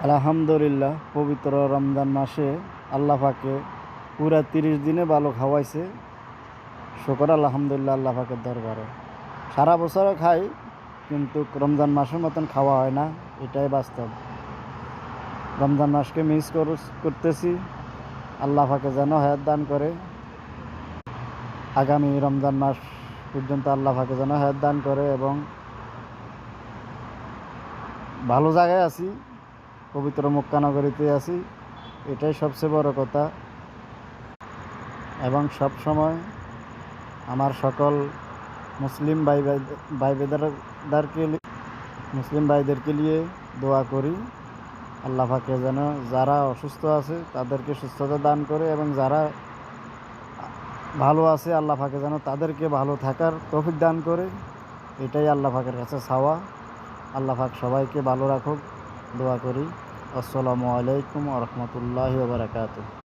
আলহামদুলিল্লাহ, পবিত্র রমজান মাসে আল্লাহ পাকে পুরা 30 দিনে ভালো খাওয়াইছে। শুকর আলহামদুলিল্লাহ আল্লাহ পাকের দরবারে। সারা বছরও খাই, কিন্তু রমজান মাসের মতন খাওয়া হয় না, এটাই বাস্তব। রমজান মাসকে মিস করতেছি। আল্লাহ পাকে যেন হায়াত দান করে, আগামী রমজান মাস পর্যন্ত আল্লাহ পাকে যেন হায়াত দান করে এবং ভালো জায়গায় আছি, পবিত্র মক্কা নগরীতে আছি, এটাই সবচেয়ে বড় কথা। এবং সব সময় আমার সকল মুসলিম ভাইদেরকে নিয়ে দোয়া করি, আল্লাহ পাকে যেন যারা অসুস্থ আছে তাদেরকে সুস্থতা দান করে এবং যারা ভালো আছে আল্লাহ পাকে যেন তাদেরকে ভালো থাকার তৌফিক দান করে। এটাই আল্লাহ পাকের কাছে চাওয়া। আল্লাহ পাক সবাইকে ভালো রাখুক, দোয়া করি। আসসালামু আলাইকুম ওয়া রাহমাতুল্লাহি ওয়া বারাকাতুহু।